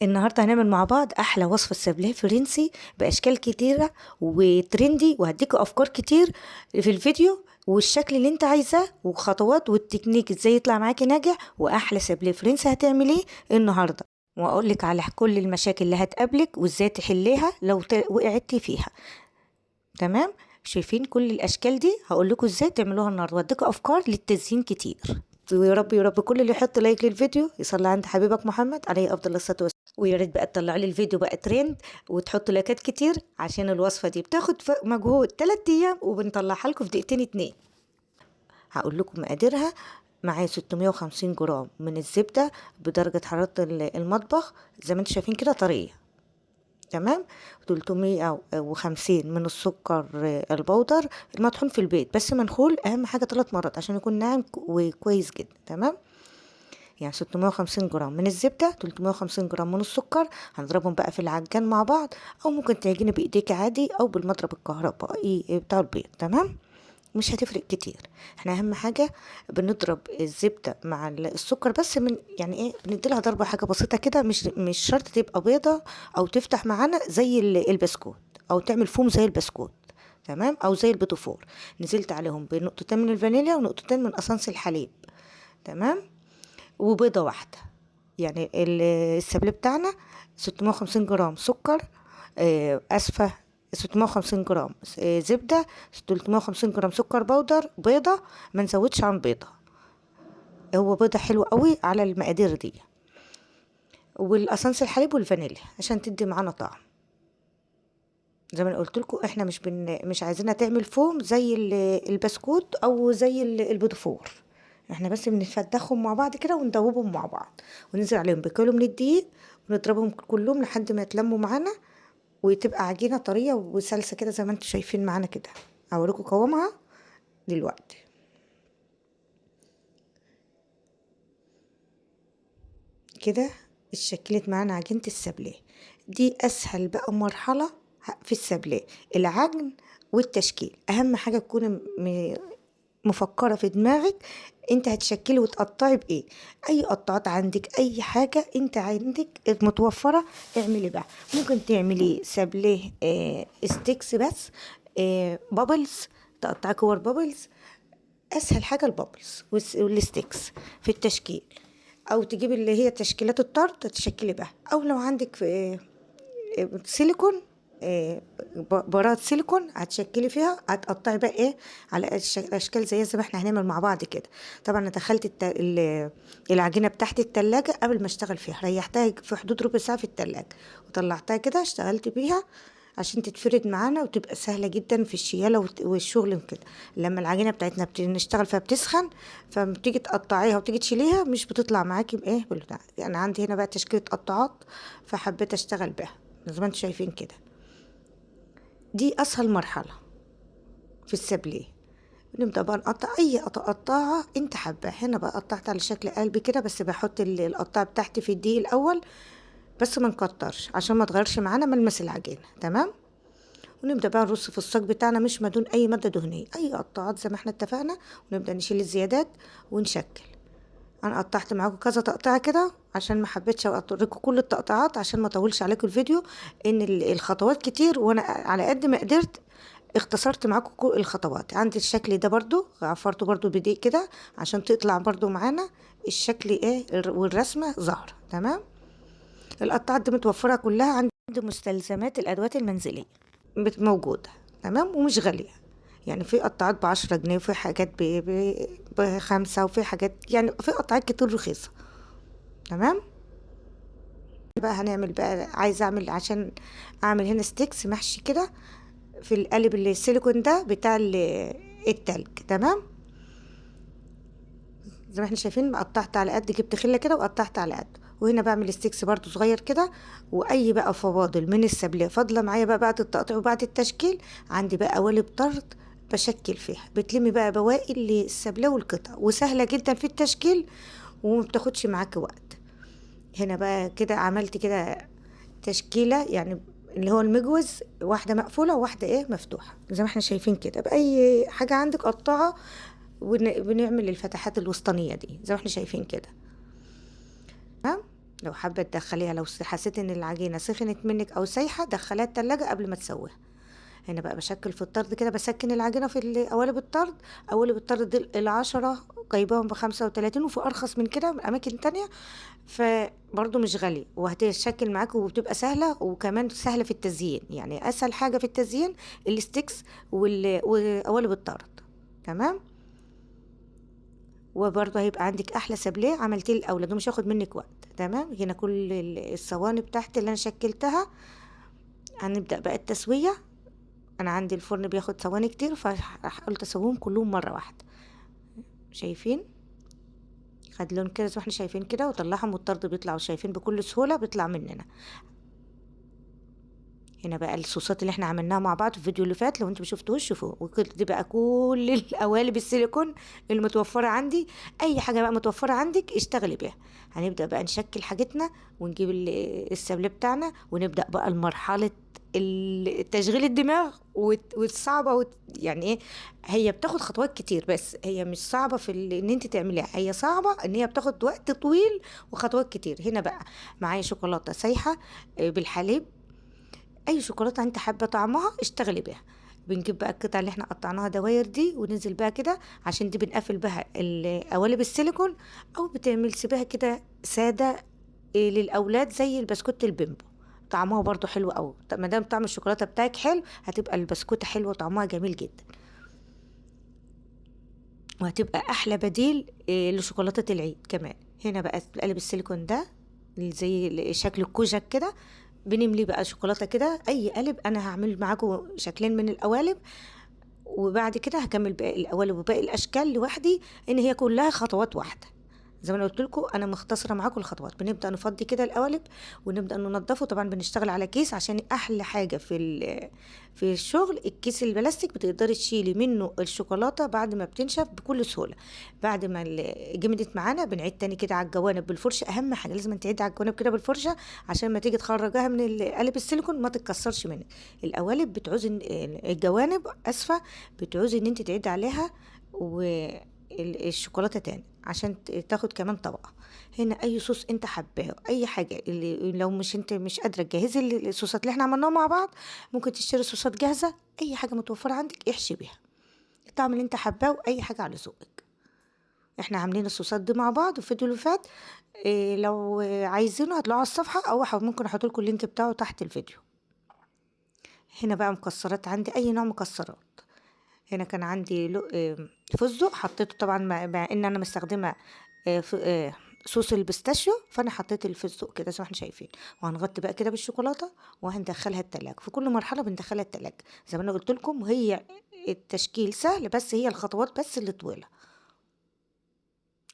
النهارده هنعمل مع بعض احلى وصفه سابليه فرنسي باشكال كتيره وترندي، وهديكوا افكار كتير في الفيديو والشكل اللي انت عايزاه وخطوات والتكنيك ازاي يطلع معاكي ناجح واحلى سابليه فرنسي هتعمليه النهارده. واقول لك على كل المشاكل اللي هتقابلك وازاي تحليها لو وقعتي فيها. تمام. شايفين كل الاشكال دي هقول لكم ازاي تعملوها النهارده واديكوا افكار للتزيين كتير. ويا رب يا رب كل اللي يحط لايك للفيديو يصلي عند حبيبك محمد عليه افضل الصلاه والسلام. ويا ريت بقى تطلعوا لي الفيديو بقى ترند وتحطوا لايكات كتير عشان الوصفه دي بتاخد مجهود 3 ايام وبنطلعها لكم في دقيقتين 2. هقول لكم مقاديرها. معايا 650 جرام من الزبده بدرجه حراره المطبخ زي ما انتم شايفين كده طريه. تمام. 350 من السكر البودر المطحون في البيت بس منخول اهم حاجه 3 مرات عشان يكون ناعم وكويس جدا. تمام. يعني 650 جرام من الزبدة، 350 جرام من السكر، هنضربهم بقى في العجان مع بعض، او ممكن تعجني بايديك عادي او بالمضرب الكهربائي بتاع البيض. تمام. مش هتفرق كتير. احنا اهم حاجة بنضرب الزبدة مع السكر بس من يعني ايه بنديلها ضربة حاجة بسيطة كده، مش شرط تبقى بيضة او تفتح معانا زي البسكوت او تعمل فوم زي البسكوت. تمام. او زي البيتوفور. نزلت عليهم بنقطتين من الفانيليا ونقطتين من اسانس الحليب. تمام. وبيضة واحدة. يعني السابليه بتاعنا 650 جرام سكر، اسفة 650 جرام زبدة، 350 جرام سكر بودر، بيضة ما نزودش عن بيضة. هو بيضة حلوة قوي على المقادير دي، والاسانس الحليب والفانيليا عشان تدي معانا طعم. زي ما انا قلت لكم احنا مش عايزينها تعمل فوم زي البسكوت او زي البيضفور. احنا بس بنفدخهم مع بعض كده وندوبهم مع بعض وننزل عليهم بكيلو من الدقيق ونضربهم كلهم لحد ما يتلموا معانا وتبقى عجينة طرية وسلسة كده زي ما انتم شايفين معانا كده. هوريكم قوامها دلوقتي. كده اتشكلت معانا عجينة السابليه. دي اسهل بقى مرحلة في السابليه، العجن والتشكيل. اهم حاجة تكوني مفكرة في دماغك انت هتشكلي وتقطعي بايه. اي قطعات عندك، اي حاجة انت عندك متوفرة اعملي بقى. ممكن تعملي سابليه ستيكس بس، بابلز، تقطعي كور بابلز. اسهل حاجة البابلز والستيكس في التشكيل. او تجيبي اللي هي تشكيلات الطرد تشكلي بها، او لو عندك في سيليكون، براءة سيليكون هتشكلي فيها، هتقطعي بقى ايه على اشكال زي ما احنا هنعمل مع بعض كده. طبعا انا دخلت العجينه بتاعت التلاجة قبل ما اشتغل فيها، ريحتها في حدود ربع ساعه في التلاجة وطلعتها كده اشتغلت بيها عشان تتفرد معانا وتبقى سهله جدا في الشياله والشغل كده. لما العجينه بتاعتنا بنشتغل فيها بتسخن، فلما بتيجي تقطعيها وتيجي تشيليها مش بتطلع معاكي بايه بالبتاع. يعني عندي هنا بقى تشكيله قطعات فحبيت اشتغل بها زي ما انتم شايفين كده. دي اسهل مرحله في السابليه. نبدا بقى نقطع اي قطاعه انت حباها. هنا بقى قطعت على شكل قلب كده، بس بحط القطاعه بتاعتي في الدقيق الاول بس ما نكترش عشان ما تغيرش معانا ملمس العجينه. تمام. ونبدا بقى نرص في الصاج بتاعنا مش مدون اي ماده دهنيه، اي قطاعات زي ما احنا اتفقنا، ونبدا نشيل الزيادات ونشكل. انا قطعت معاكم كذا تقطيعه كده عشان ما حبيتش اوريكم كل التقطيعات عشان ما اطولش عليكم الفيديو، ان الخطوات كتير وانا على قد ما قدرت اختصرت معاكم كل الخطوات. عندي الشكل ده برضو عفرته برضو بدقيق كده عشان تطلع برضو معانا الشكل ايه والرسمه ظاهره. تمام. القطعات دي متوفره كلها عند مستلزمات الادوات المنزليه موجوده. تمام. ومش غاليه. يعني في قطعات ب10 جنيه وفي حاجات ب5 وفي حاجات يعني في قطعات كتير رخيصة. تمام. بقى هنعمل بقى عايزة اعمل عشان اعمل هنا ستيكس محشي كده في القالب اللي السيليكون ده بتاع التلج. تمام. زي ما احنا شايفين قطعت على قد، جبت خلة كده وقطعت على قد. وهنا بعمل ستيكس برضو صغير كده. واي بقى فواضل من السابليه فاضله معايا بقى بعد التقطيع وبعد التشكيل، عندي بقى قوالب طرد بشكل فيها، بتلمي بقى بواقي السابليه والقطع وسهله جدا في التشكيل وما بتاخدش معاك وقت. هنا بقى كده عملت كده تشكيله يعني اللي هو المجوز، واحده مقفوله وواحده ايه مفتوحه زي ما احنا شايفين كده. باي حاجه عندك قطعه بنعمل الفتحات الوسطانيه دي زي ما احنا شايفين كده. تمام. لو حابة تدخليها، لو حسيت ان العجينة سخنت منك او سايحة، دخليها التلاجة قبل ما تسويها. هنا بقى بشكل في الطرد كده، بسكن العجينة في قوالب الطرد. قوالب الطرد دي ال10 جايباهم ب35، وفي ارخص من كده من اماكن تانية، فبرضه مش غالي وهتشكل معاك وبتبقى سهلة، وكمان سهلة في التزيين. يعني اسهل حاجة في التزيين الستيكس وقوالب الطرد. تمام. وبرضه هيبقى عندك احلى سابليه عملتيه الاولاد ومش هياخد منك وقت. تمام. هنا كل الصواني بتاعتي اللي انا شكلتها. هنبدأ بقى التسوية. انا عندي الفرن بياخد ثواني كتير، فقلت اسويهم كلهم مرة واحدة. شايفين خد لون كده زي ما احنا شايفين كده، وطلعهم والطرد بيطلع، وشايفين بكل سهولة بيطلع مننا. هنا بقى الصوصات اللي احنا عملناها مع بعض في الفيديو اللي فات، لو انتوا مشفتوهوش شوفوه. دي بقى كل القوالب السيليكون المتوفرة عندي. اي حاجة بقى متوفرة عندك اشتغلي بيها. هنبدأ بقى نشكل حاجتنا ونجيب السابليه بتاعنا، ونبدأ بقى المرحلة تشغيل الدماغ والصعبة يعني ايه. هي بتاخد خطوات كتير، بس هي مش صعبة في ان انت تعمليها، هي صعبة ان هي بتاخد وقت طويل وخطوات كتير. هنا بقى معايا شوكولاتة سايحة بالحليب. اي شوكولاته انت حابه طعمها اشتغلي بيها. بنجيب بقى القطع اللي احنا قطعناها دواير دي، وننزل بقى كده، عشان دي بنقفل بها القوالب السيليكون، او بتعمل سيبها كده ساده للاولاد زي البسكوت البيمبو. طعمها برضو حلو قوي. ما دام طعم الشوكولاته بتاعك حلو، هتبقى البسكوته حلوه وطعمها جميل جدا، وهتبقى احلى بديل لشوكولاته العيد كمان. هنا بقى القالب السيليكون ده اللي زي شكل الكوجك كده، بنملي بقى شوكولاته كده. اي قالب انا هعمل معاكم شكلين من القوالب، وبعد كده هكمل باقي القوالب وباقي الاشكال لوحدي، ان هي كلها خطوات واحده. زي ما انا قلت لكم، انا مختصره معاكم الخطوات. بنبدا نفضي كده القوالب ونبدا ننضفه. طبعا بنشتغل على كيس، عشان احلى حاجه في الشغل الكيس البلاستيك، بتقدري تشيلي منه الشوكولاته بعد ما بتنشف بكل سهوله. بعد ما جمدت معانا، بنعيد تاني كده على الجوانب بالفرشه. اهم حاجه لازم تعيدي على الجوانب كده بالفرشه، عشان ما تيجي تخرجها من القالب السيليكون ما تتكسرش منك. القوالب بتعوز الجوانب اسفه، بتعوزي ان انت تعيدي عليها الشوكولاته تاني، عشان تاخد كمان طبقه. هنا اي صوص انت حباه، اي حاجه اللي لو انت مش قادره تجهزي الصوصات اللي احنا عملناها مع بعض، ممكن تشتري صوصات جاهزه. اي حاجه متوفره عندك احشي بيها الطعم اللي انت حباه، واي حاجه على ذوقك. احنا عاملين الصوصات دي مع بعض في الفيديو اللي فات. إيه لو عايزينه هتلاقوه على الصفحه، او ممكن احط لكم اللينك بتاعه تحت الفيديو. هنا بقى مكسرات، عندي اي نوع مكسرات. هنا كان عندي فستق حطيته طبعا، مع ان انا مستخدمه صوص البيستاشيو، فانا حطيت الفستق كده زي ما احنا شايفين. وهنغطي بقى كده بالشوكولاته، وهندخلها التلاجة. في كل مرحله بندخلها التلاجة زي ما انا قلت لكم. هي التشكيل سهل، بس هي الخطوات بس اللي طويله.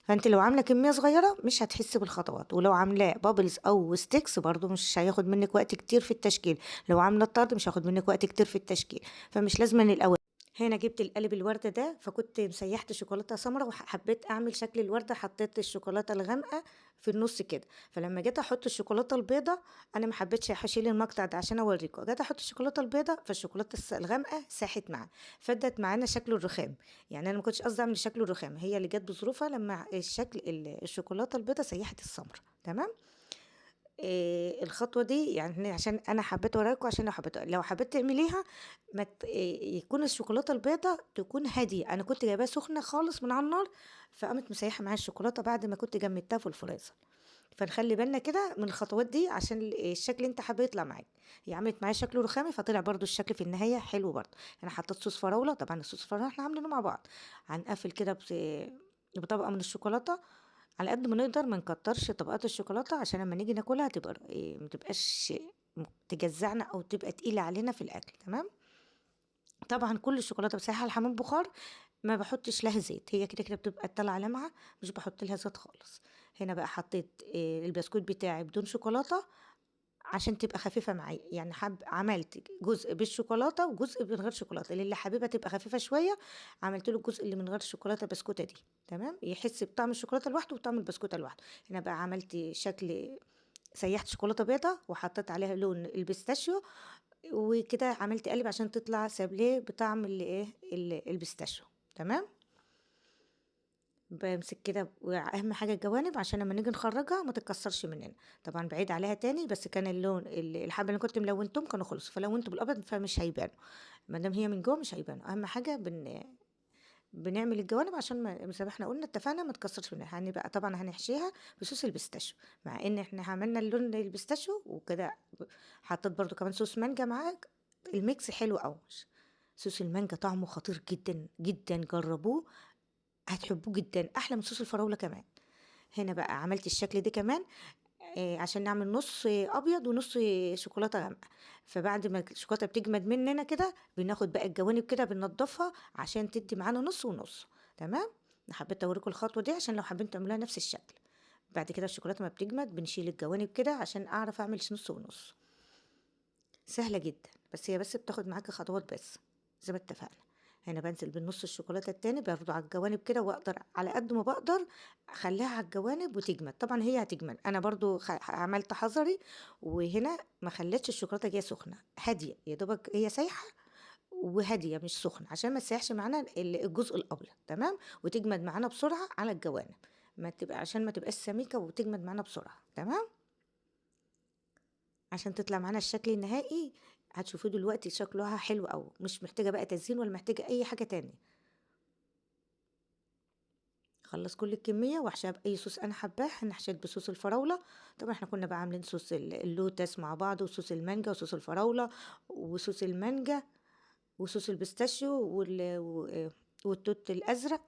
فانت لو عامله كميه صغيره مش هتحسي بالخطوات، ولو عاملاه بابلز او ستيكس برضو مش هياخد منك وقت كتير في التشكيل. لو عامله طرد مش هياخد منك وقت كتير في التشكيل، فمش لازم الاول. هنا جبت القالب الوردة ده، فكنت مسيحت شوكولاتة سمراء وحبيت اعمل شكل الوردة. حطيت الشوكولاتة الغامقة في النص كده. فلما جيت احط الشوكولاتة البيضة، انا ما حبيتش هشيل المقطع ده عشان اوريكم. جيت احط الشوكولاتة البيضة، فالشوكولاتة الغامقة ساحت معاه، فدت معانا شكل الرخام. يعني انا ما كنتش قصدي اعمل شكل الرخام، هي اللي جت بظروفها لما الشكل الشوكولاتة البيضة سيحت السمراء. تمام. الخطوة دي يعني عشان أنا حبيت أوريكم، عشان لو حبيت تعمليها ما يكون الشوكولاتة البيضة تكون هادية. أنا كنت جايباها سخنة خالص من على النار، فقامت مسيحة معايا الشوكولاتة بعد ما كنت جمدتها في الفريزر. فنخلي بالنا كده من الخطوات دي، عشان الشكل اللي انت حابه يطلع معاك. هي عملت معايا شكل رخامي، فطلع برضو الشكل في النهاية حلو برضو. انا حطيت صوص فراولة، طبعا الصوص الفراولة احنا عاملينه مع بعض. هنقفل كده بطبقة من الشوكولاتة. على قد ما نقدر ما نكترش طبقات الشوكولاته، عشان لما نيجي ناكلها تبقى ما تبقاش تجزعنا او تبقى تقيله علينا في الاكل. تمام. طبعا كل الشوكولاته بسيحها الحمام بخار، ما بحطش لها زيت، هي كده كده بتبقى طالعه لمعه، مش بحط لها زيت خالص. هنا بقى حطيت البسكوت بتاعي بدون شوكولاته، عشان تبقى خفيفة معايا. يعني عملت جزء بالشوكولاتة وجزء من غير شوكولاتة، اللي حاببها تبقى خفيفة شوية عملت له الجزء اللي من غير شوكولاتة بسكوتة دي. تمام. يحس بطعم الشوكولاتة لوحده وطعم البسكوتة لوحده. هنا بقى عملت شكل، سيحت شوكولاتة بيضة وحطيت عليها لون البيستاشيو، وكده عملت قلب عشان تطلع سابليه بطعم اللي ايه البيستاشيو. تمام. بامسك كده، واهم حاجه الجوانب عشان لما نيجي نخرجها ما تتكسرش مننا. طبعا بعيد عليها تاني، بس كان اللون الحبه اللي كنت ملونتهم كانوا خلصوا، فلونت بالابيض فمش هيبانوا. ما دام هي من جوه مش هيبانوا. اهم حاجه بنعمل الجوانب عشان ما زي ما احنا قلنا اتفقنا ما تكسرش مننا. هنبقى طبعا هنحشيها بصوص البيستاشيو، مع ان احنا عملنا اللون البيستاشيو وكده. حطيت برضو كمان صوص مانجا معاك. الميكس حلو قوي. صوص المانجا طعمه خطير جدا جدا، جربوه هتحبوه جدا، احلى من صوص الفراولة كمان. هنا بقى عملت الشكل ده كمان، عشان نعمل نص ابيض ونص شوكولاته غامقه. فبعد ما الشوكولاته بتجمد مننا كده، بناخد بقى الجوانب كده بننضفها عشان تدي معانا نص ونص. تمام. انا حبيت اوريكم الخطوه دي عشان لو حابين تعملوها نفس الشكل. بعد كده الشوكولاته ما بتجمد بنشيل الجوانب كده عشان اعرف اعمل نص ونص. سهله جدا، بس هي بتاخد معاكي خطوات بس زي ما اتفقنا. هنا بنزل بالنص الشوكولاته التاني برضه على الجوانب كده، واقدر على قد ما بقدر اخليها على الجوانب وتجمد. طبعا هي هتجمد، انا برضه عملت حذري. وهنا ما خليتش الشوكولاته جايه سخنه، هاديه يا دوبك هي سايحه وهاديه مش سخنه، عشان ما تسيحش معانا الجزء الابيض. تمام. وتجمد معانا بسرعه على الجوانب، ما تبقى عشان ما تبقاش سميكه وتجمد معانا بسرعه. تمام. عشان تطلع معانا الشكل النهائي. هتشوفوه دلوقتي شكلها حلو أوي، مش محتاجة بقى تزيين ولا محتاجة أي حاجة تانية. خلص كل الكمية واحشيها بأي صوص أنا حباه. أنا حشيت بصوص الفراولة. طبعا احنا كنا بقى عاملين صوص اللوتس مع بعض، وصوص المانجا وصوص الفراولة وصوص المانجا وصوص البيستاشيو والتوت الأزرق.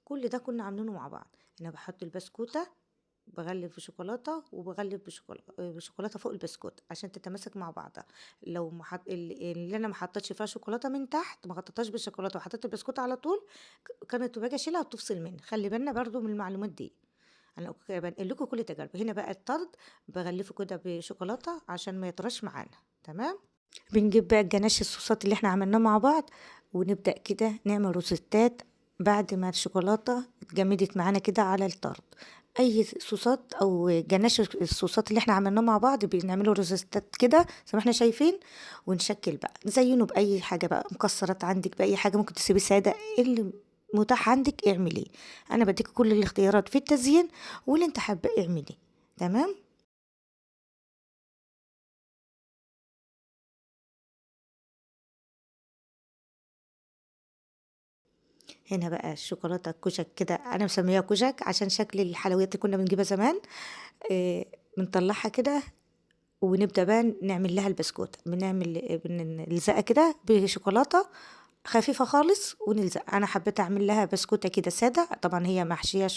كل ده كنا عاملينه مع بعض. هنا بحط البسكوتة، بغلف بشوكولاته وبغلف بشوكولاته فوق البسكوت عشان تتماسك مع بعضها. لو ما حط اللي انا ما حطيتش فيها شوكولاته من تحت، ما غطيتهاش بالشوكولاته وحطيت البسكوت على طول، كانت باجي اشيلها وتفصل مني. خلي بالنا برضو من المعلومات دي. انا بنقل لكم كل تجارب. هنا بقى الطرد بغلفه كده بشوكولاته عشان ما يطرش معانا. تمام. بنجيب بقى الجناش الصوصات اللي احنا عملناه مع بعض، ونبدأ كده نعمل روزيتات بعد ما الشوكولاتة اتجمدت معانا كده على الطرد. اي صوصات او جناش الصوصات اللي احنا عملناه مع بعض بنعمله روزيتات كده زي ما احنا شايفين. ونشكل بقى نزينه باي حاجة بقى، مكسرات عندك باي حاجة، ممكن تسيبي سادة اللي متاح عندك اعمليه. انا بديك كل الاختيارات في التزيين، واللي انت حابة اعمليه. تمام. هنا بقى الشوكولاتة الكشك كده، أنا مسميها كشك عشان شكل الحلويات اللي كنا بنجيبها زمان. بنطلعها كده ونبدأ بقى نعمل لها البسكوت. بنلزقها كده بشوكولاتة خفيفة خالص ونلزق. أنا حبيت أعمل لها بسكوتة كده سادة. طبعا هي محشية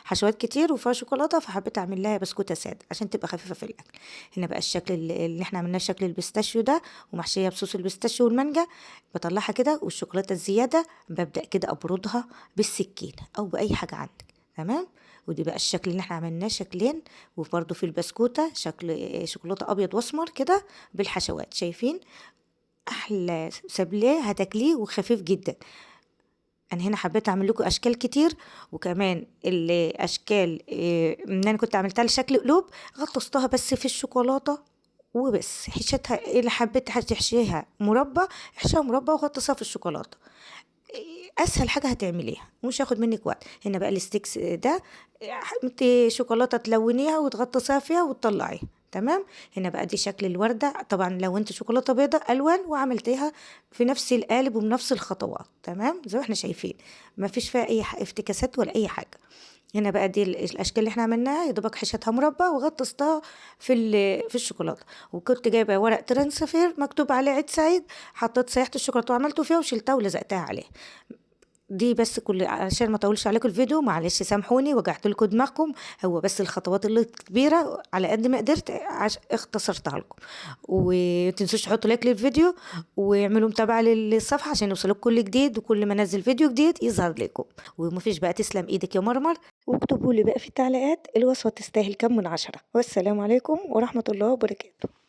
حشوات كتير وفيها شوكولاتة، فحبيت أعمل لها بسكوتة سادة عشان تبقى خفيفة في الأكل. هنا بقى الشكل اللي احنا عملناه شكل البيستاشيو ده، ومحشية بصوص البيستاشيو والمانجا. بطلعها كده والشوكولاتة الزيادة ببدأ كده أبردها بالسكينة أو بأي حاجة عندك. تمام. ودي بقى الشكل اللي احنا عملناه شكلين. وبرده في البسكوتة شكل شوكولاتة أبيض وأسمر كده بالحشوات. شايفين احلى سابليه هتاكليه وخفيف جدا. انا هنا حبيت اعمل لكم اشكال كتير، وكمان الاشكال ان انا كنت عملتها لشكل قلوب، غطستها بس في الشوكولاته وبس. حشيتها اللي حبيت تحشيها مربى، احشيها مربى وغطسها في الشوكولاته. اسهل حاجه هتعمليها ومش هاخد منك وقت. هنا بقى الستيكس ده، انت شوكولاته تلونيها وتغطسيها فيها وتطلعيها. تمام. هنا بقى دي شكل الوردة. طبعا لو انت شوكولاتة بيضة الوان وعملتيها في نفس القالب وبنفس الخطوات. تمام زي ما احنا شايفين، ما فيش فيها اي افتكاسات ولا اي حاجة. هنا بقى دي الاشكال اللي احنا عملناها، يا دوبك حشتها مربى وغطستها في الشوكولاته. وكنت جايبه ورق ترانسفير مكتوب عليه عيد سعيد، حطيت سيحه الشوكولاته وعملته فيها وشلتها ولزقتها عليه. دي بس كل عشان ما اطولش عليكم الفيديو، معلش سامحوني وجعت لكم دماغكم. هو بس الخطوات اللي كبيره على قد ما قدرت اختصرتها لكم. وتنسوش تحطوا لايك للفيديو، واعملوا متابعه للصفحه عشان يوصلك كل جديد، وكل ما انزل فيديو جديد يظهر لكم. ومفيش بقى، تسلم ايدك يا مرمر. واكتبوا لي بقى في التعليقات الوصفه تستاهل كم من 10. والسلام عليكم ورحمه الله وبركاته.